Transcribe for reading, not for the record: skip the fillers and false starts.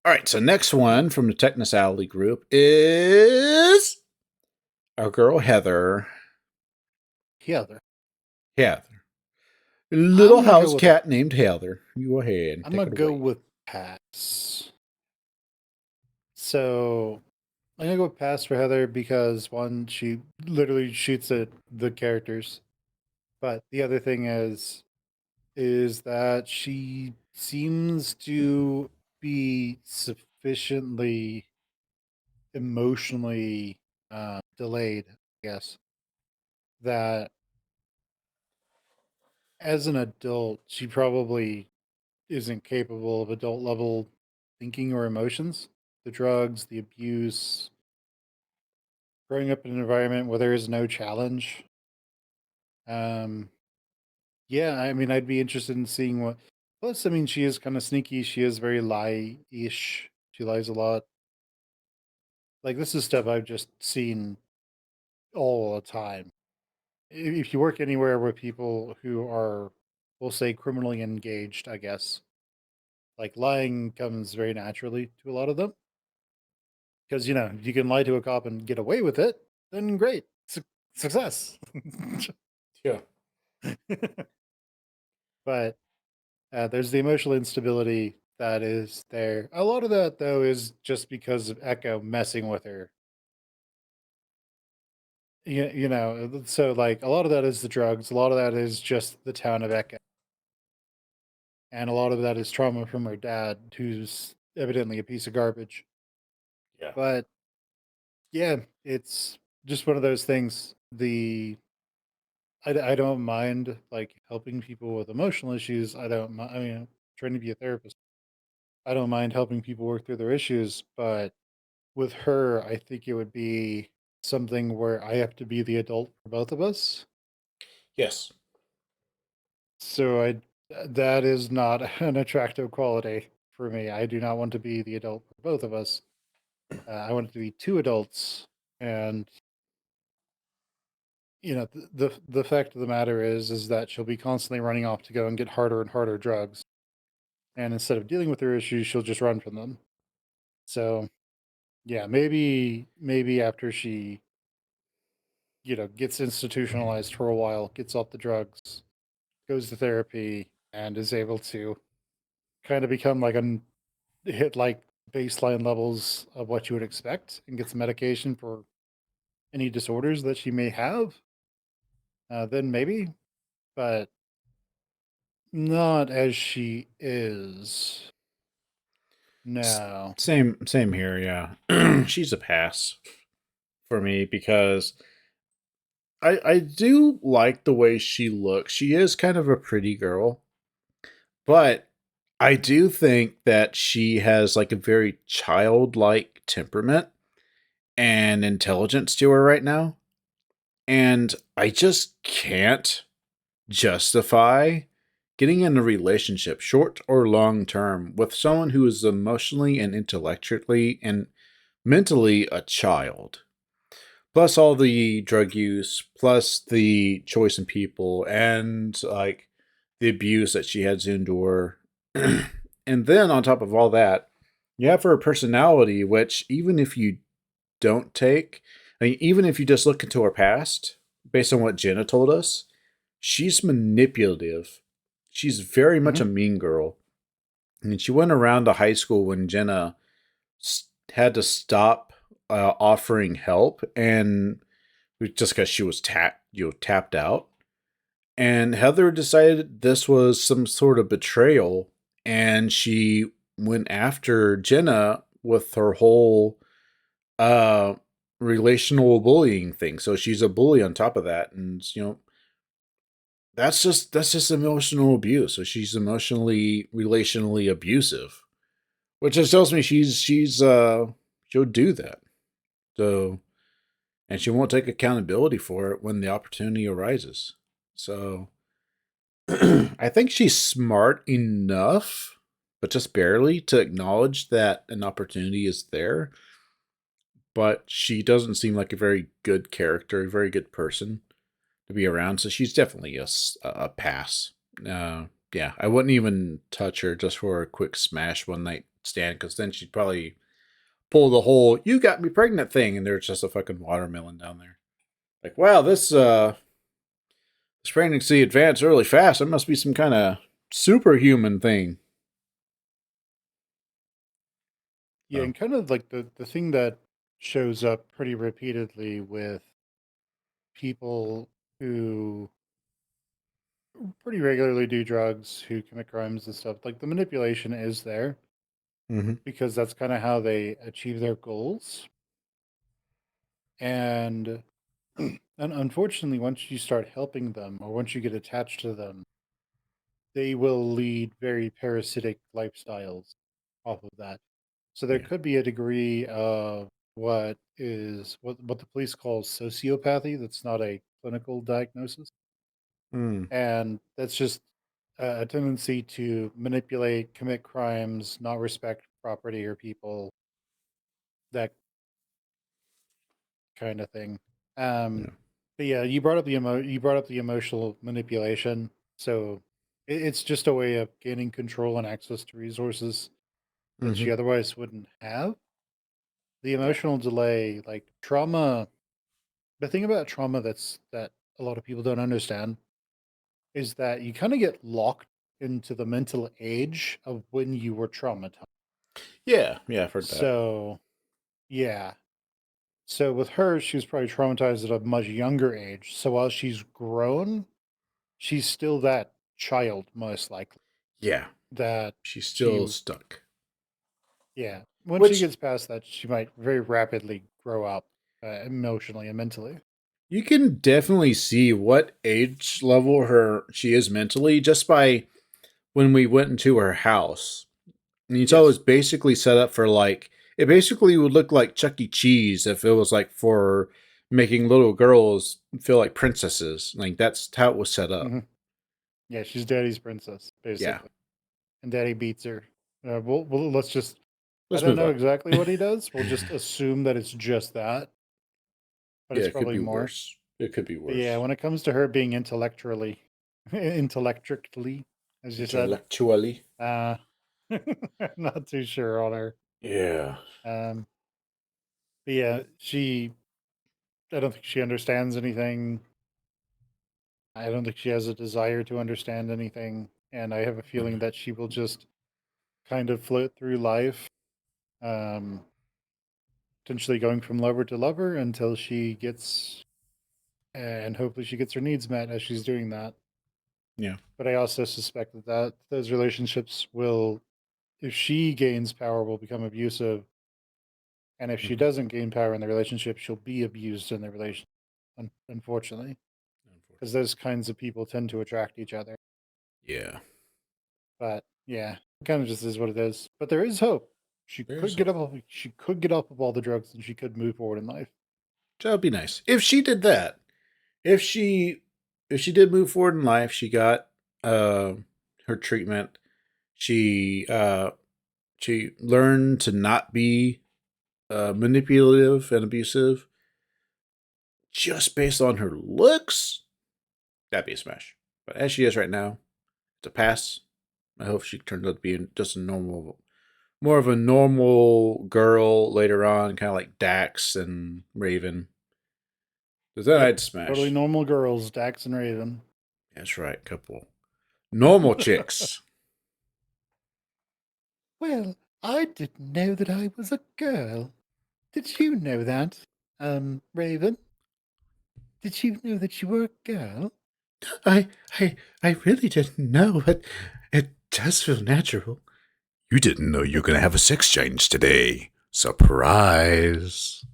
All right, so next one from the Technus Alley group is our girl Heather. Heather. Heather. Little I'm gonna go house with a. cat named Heather. You go ahead and I'm take gonna it go away. with pass. So I'm gonna go with pass for Heather because one, she literally shoots at the characters, but the other thing is that she seems to be sufficiently emotionally delayed. I guess that as an adult, she probably isn't capable of adult level thinking or emotions. The drugs, the abuse, growing up in an environment where there is no challenge. Um, yeah, I mean, I'd be interested in seeing what. Plus, I mean, she is kind of sneaky. She is very lie-ish. She lies a lot. Like this is stuff I've just seen all the time. If you work anywhere with people who are, we'll say, criminally engaged, I guess, like lying comes very naturally to a lot of them. Because you can lie to a cop and get away with it, then great, success. Yeah. But there's the emotional instability that is there. A lot of that though is just because of Echo messing with her. So like a lot of that is the drugs. A lot of that is just the town of Echo, and a lot of that is trauma from her dad, who's evidently a piece of garbage. Yeah. But yeah, it's just one of those things. I don't mind like helping people with emotional issues. I don't mind. I mean, I'm trying to be a therapist. I don't mind helping people work through their issues, but with her, I think it would be something where I have to be the adult for both of us. Yes. So that is not an attractive quality for me. I do not want to be the adult for both of us. I want it to be two adults, and the fact of the matter is that she'll be constantly running off to go and get harder and harder drugs, and instead of dealing with her issues, she'll just run from them. So yeah, maybe after she gets institutionalized for a while, gets off the drugs, goes to therapy, and is able to kind of become like a hit like baseline levels of what you would expect, and gets medication for any disorders that she may have, then maybe, but not as she is. No. Same here, yeah. She's a pass for me because I do like the way she looks. She is kind of a pretty girl, but I do think that she has like a very childlike temperament and intelligence to her right now. And I just can't justify getting in a relationship, short or long term, with someone who is emotionally and intellectually and mentally a child. Plus all the drug use, plus the choice in people, and like the abuse that she had to endure. And then on top of all that, you have her personality, which even if you don't take, I mean, even if you just look into her past, based on what Jenna told us, she's manipulative. She's very much Hmm. a mean girl. And she went around to high school when Jenna had to stop offering help, and just because she was tapped out. And Heather decided this was some sort of betrayal, and she went after Jenna with her whole uh relational bullying thing. So she's a bully on top of that, and that's just emotional abuse. So she's emotionally relationally abusive, which just tells me she'll do that. So, and she won't take accountability for it when the opportunity arises. So I think she's smart enough, but just barely, to acknowledge that an opportunity is there. But she doesn't seem like a very good character, a very good person to be around. So she's definitely a pass. Yeah, I wouldn't even touch her just for a quick smash one night stand, because then she'd probably pull the whole "you got me pregnant" thing, and there's just a fucking watermelon down there. Like, wow, this pregnancy advanced really fast. It must be some kind of superhuman thing. Yeah, Oh. and kind of like the thing that shows up pretty repeatedly with people who pretty regularly do drugs, who commit crimes and stuff, like the manipulation is there Mm-hmm. because that's kind of how they achieve their goals. And and unfortunately, once you start helping them or once you get attached to them, they will lead very parasitic lifestyles off of that. So there Yeah. could be a degree of what the police call sociopathy. That's not a clinical diagnosis, Mm. and that's just a tendency to manipulate, commit crimes, not respect property or people, that kind of thing. Um, Yeah. but yeah, you brought up the emotional manipulation. So it's just a way of gaining control and access to resources that Mm-hmm. she otherwise wouldn't have. The Yeah. emotional delay, like trauma. The thing about trauma that a lot of people don't understand is that you kind of get locked into the mental age of when you were traumatized. Yeah. Yeah. I've heard that. So yeah. So with her, she was probably traumatized at a much younger age. So while she's grown, she's still that child, most likely. Yeah. That She's she, still stuck. yeah. Once she Which gets past that, she might very rapidly grow up emotionally and mentally. you can definitely see what age level she is mentally just by when we went into her house. And you saw it was Yes. basically set up for like it basically would look like Chuck E. Cheese if it was like for making little girls feel like princesses. Like that's how it was set up. Hmm. Yeah, she's daddy's princess, Yeah. basically. And daddy beats her. Let's just, I Let's don't move know on. exactly what he does. We'll just assume that it's just that, but Yeah, it's it could probably be more. worse. It could be But yeah, worse. when it comes to her being intellectually, as you said, Intellectually. uh, not too sure on her. Yeah. Um, but yeah, I don't think she understands anything. I don't think she has a desire to understand anything. And I have a feeling Mm. that she will just kind of float through life, um, potentially going from lover to lover until she gets, and hopefully she gets her needs met as she's doing that. Yeah. But I also suspect that those relationships will, if she gains power, will become abusive. And if she Mhm. doesn't gain power in the relationship, she'll be abused in the relationship, unfortunately, because Unfortunately. those kinds of people tend to attract each other. Yeah. But yeah, it kind of just is what it is. But there is hope. There's hope. She could get off of all the drugs and she could move forward in life. That would be nice. If she did that. If she if she did move forward in life, she got uh her treatment. She she learned to not be manipulative and abusive just based on her looks. That'd be a smash. But as she is right now, it's a pass. I hope she turns out to be just a normal, more of a normal girl later on, kind of like Dax and Raven. Because then Yep. I'd Totally smash. normal girls, Dax and Raven. That's right, couple normal chicks. Well, I didn't know that I was a girl. Did you know that? Raven? Did you know that you were a girl? I, I really didn't know, but it does feel natural. You didn't know you were gonna have a sex change today. Surprise.